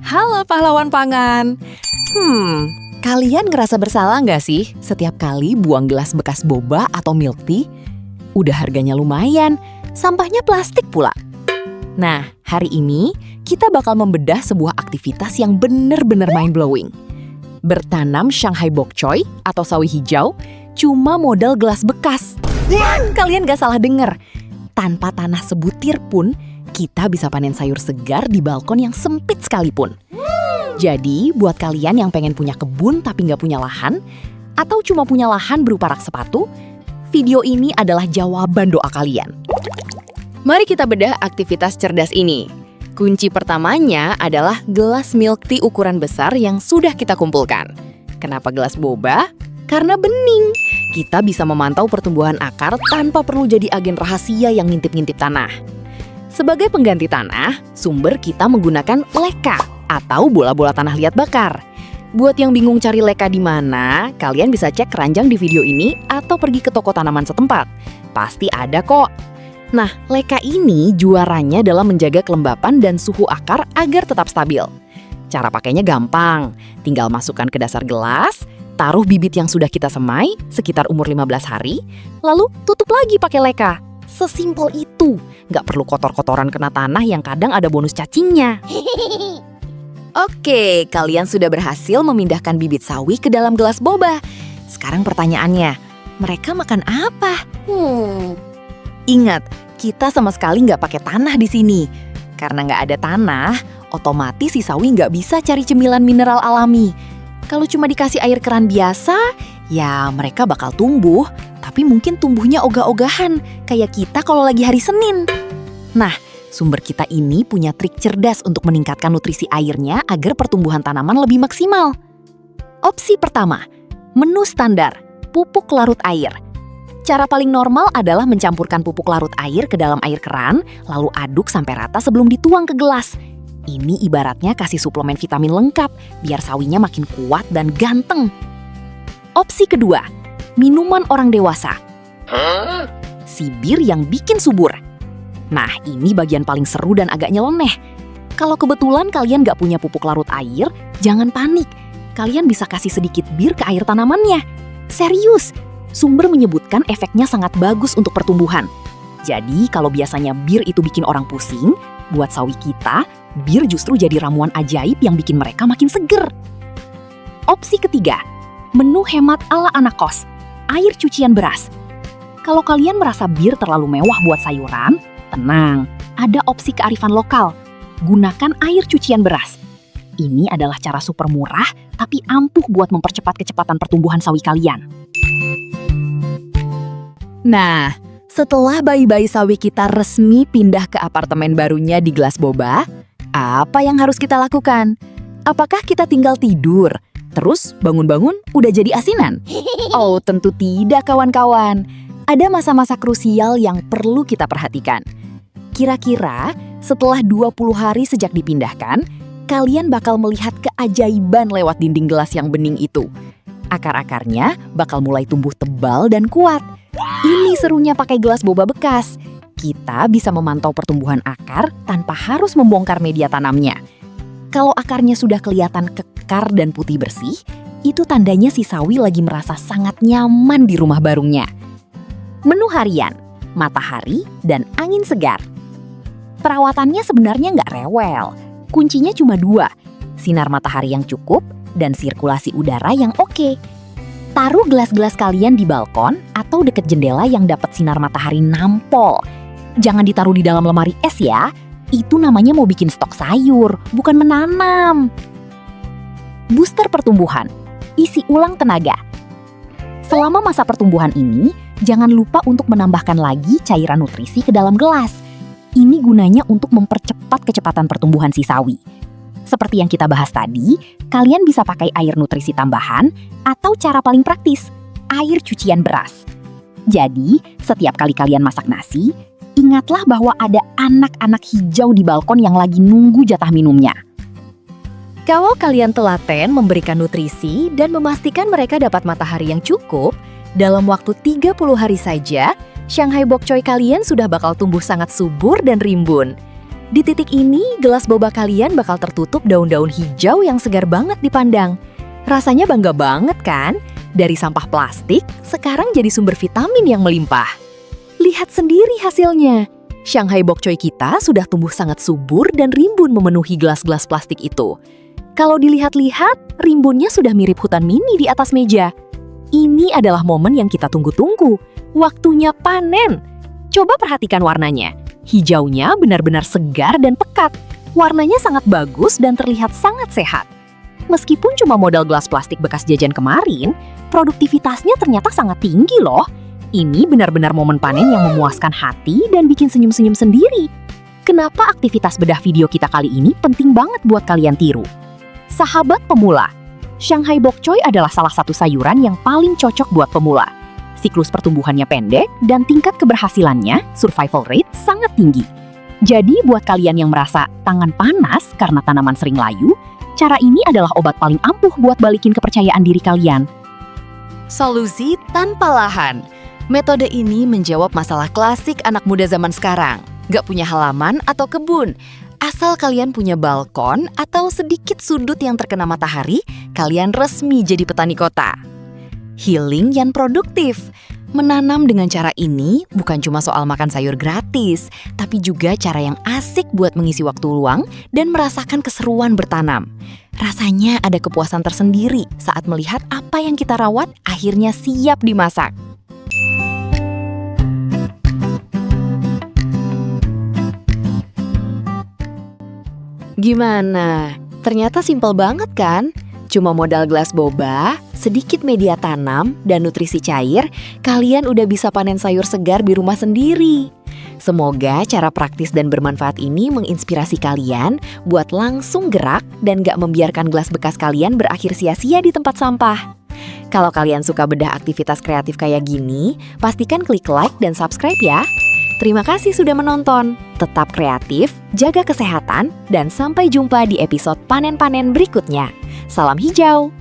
Halo pahlawan pangan. Kalian ngerasa bersalah nggak sih setiap kali buang gelas bekas boba atau milk tea? Udah harganya lumayan, sampahnya plastik pula. Nah, hari ini kita bakal membedah sebuah aktivitas yang bener-bener mind-blowing. Bertanam Shanghai bok choy atau sawi hijau cuma modal gelas bekas. Kalian gak salah denger, tanpa tanah sebutir pun kita bisa panen sayur segar di balkon yang sempit sekalipun. Jadi, buat kalian yang pengen punya kebun tapi nggak punya lahan, atau cuma punya lahan berupa rak sepatu, video ini adalah jawaban doa kalian. Mari kita bedah aktivitas cerdas ini. Kunci pertamanya adalah gelas milk tea ukuran besar yang sudah kita kumpulkan. Kenapa gelas boba? Karena bening. Kita bisa memantau pertumbuhan akar tanpa perlu jadi agen rahasia yang ngintip-ngintip tanah. Sebagai pengganti tanah, sumber kita menggunakan leka atau bola-bola tanah liat bakar. Buat yang bingung cari leka di mana, kalian bisa cek keranjang di video ini atau pergi ke toko tanaman setempat. Pasti ada kok. Nah, leka ini juaranya dalam menjaga kelembapan dan suhu akar agar tetap stabil. Cara pakainya gampang. Tinggal masukkan ke dasar gelas, taruh bibit yang sudah kita semai sekitar umur 15 hari, lalu tutup lagi pakai leka. Sesimpel itu. Nggak perlu kotor-kotoran kena tanah yang kadang ada bonus cacingnya. Oke, kalian sudah berhasil memindahkan bibit sawi ke dalam gelas boba. Sekarang pertanyaannya, mereka makan apa? Ingat, kita sama sekali nggak pakai tanah di sini. Karena nggak ada tanah, otomatis si sawi nggak bisa cari cemilan mineral alami. Kalau cuma dikasih air keran biasa, ya mereka bakal tumbuh, tapi mungkin tumbuhnya ogah-ogahan, kayak kita kalau lagi hari Senin. Nah, sumber kita ini punya trik cerdas untuk meningkatkan nutrisi airnya agar pertumbuhan tanaman lebih maksimal. Opsi pertama, menu standar, pupuk larut air. Cara paling normal adalah mencampurkan pupuk larut air ke dalam air keran, lalu aduk sampai rata sebelum dituang ke gelas. Ini ibaratnya kasih suplemen vitamin lengkap, biar sawinya makin kuat dan ganteng. Opsi kedua, minuman orang dewasa. Si bir yang bikin subur. Nah, ini bagian paling seru dan agak nyeleneh. Kalau kebetulan kalian gak punya pupuk larut air, jangan panik. Kalian bisa kasih sedikit bir ke air tanamannya. Serius, sumber menyebutkan efeknya sangat bagus untuk pertumbuhan. Jadi, kalau biasanya bir itu bikin orang pusing, buat sawi kita, bir justru jadi ramuan ajaib yang bikin mereka makin seger. Opsi ketiga, menu hemat ala anak kos, air cucian beras. Kalau kalian merasa bir terlalu mewah buat sayuran, tenang, ada opsi kearifan lokal. Gunakan air cucian beras. Ini adalah cara super murah, tapi ampuh buat mempercepat kecepatan pertumbuhan sawi kalian. Nah, setelah bayi-bayi sawi kita resmi pindah ke apartemen barunya di gelas boba, apa yang harus kita lakukan? Apakah kita tinggal tidur, terus bangun-bangun udah jadi asinan? Oh, tentu tidak kawan-kawan. Ada masa-masa krusial yang perlu kita perhatikan. Kira-kira setelah 20 hari sejak dipindahkan, kalian bakal melihat keajaiban lewat dinding gelas yang bening itu. Akar-akarnya bakal mulai tumbuh tebal dan kuat. Ini serunya pakai gelas boba bekas. Kita bisa memantau pertumbuhan akar tanpa harus membongkar media tanamnya. Kalau akarnya sudah kelihatan kekar dan putih bersih, itu tandanya si sawi lagi merasa sangat nyaman di rumah barunya. Menu harian, matahari, dan angin segar. Perawatannya sebenarnya nggak rewel. Kuncinya cuma 2, sinar matahari yang cukup dan sirkulasi udara yang oke. Taruh gelas-gelas kalian di balkon atau deket jendela yang dapat sinar matahari nampol. Jangan ditaruh di dalam lemari es ya, itu namanya mau bikin stok sayur, bukan menanam. Booster pertumbuhan, isi ulang tenaga. Selama masa pertumbuhan ini, jangan lupa untuk menambahkan lagi cairan nutrisi ke dalam gelas. Ini gunanya untuk mempercepat kecepatan pertumbuhan si sawi. Seperti yang kita bahas tadi, kalian bisa pakai air nutrisi tambahan atau cara paling praktis, air cucian beras. Jadi, setiap kali kalian masak nasi, ingatlah bahwa ada anak-anak hijau di balkon yang lagi nunggu jatah minumnya. Kalau kalian telaten memberikan nutrisi dan memastikan mereka dapat matahari yang cukup, dalam waktu 30 hari saja, Shanghai bok choy kalian sudah bakal tumbuh sangat subur dan rimbun. Di titik ini, gelas boba kalian bakal tertutup daun-daun hijau yang segar banget dipandang. Rasanya bangga banget kan? Dari sampah plastik, sekarang jadi sumber vitamin yang melimpah. Lihat sendiri hasilnya. Shanghai bok choy kita sudah tumbuh sangat subur dan rimbun memenuhi gelas-gelas plastik itu. Kalau dilihat-lihat, rimbunnya sudah mirip hutan mini di atas meja. Ini adalah momen yang kita tunggu-tunggu. Waktunya panen. Coba perhatikan warnanya. Hijaunya benar-benar segar dan pekat. Warnanya sangat bagus dan terlihat sangat sehat. Meskipun cuma modal gelas plastik bekas jajan kemarin, produktivitasnya ternyata sangat tinggi loh. Ini benar-benar momen panen yang memuaskan hati dan bikin senyum-senyum sendiri. Kenapa aktivitas bedah video kita kali ini penting banget buat kalian tiru? Sahabat pemula, Shanghai bok choy adalah salah satu sayuran yang paling cocok buat pemula. Siklus pertumbuhannya pendek dan tingkat keberhasilannya, survival rate, sangat tinggi. Jadi buat kalian yang merasa tangan panas karena tanaman sering layu, cara ini adalah obat paling ampuh buat balikin kepercayaan diri kalian. Solusi tanpa lahan. Metode ini menjawab masalah klasik anak muda zaman sekarang. Gak punya halaman atau kebun. Asal kalian punya balkon atau sedikit sudut yang terkena matahari, kalian resmi jadi petani kota. Healing yang produktif. Menanam dengan cara ini bukan cuma soal makan sayur gratis, tapi juga cara yang asik buat mengisi waktu luang dan merasakan keseruan bertanam. Rasanya ada kepuasan tersendiri saat melihat apa yang kita rawat akhirnya siap dimasak. Gimana? Ternyata simpel banget kan? Cuma modal gelas boba, sedikit media tanam, dan nutrisi cair, kalian udah bisa panen sayur segar di rumah sendiri. Semoga cara praktis dan bermanfaat ini menginspirasi kalian buat langsung gerak dan gak membiarkan gelas bekas kalian berakhir sia-sia di tempat sampah. Kalau kalian suka bedah aktivitas kreatif kayak gini, pastikan klik like dan subscribe ya. Terima kasih sudah menonton. Tetap kreatif, jaga kesehatan, dan sampai jumpa di episode panen-panen berikutnya. Salam hijau!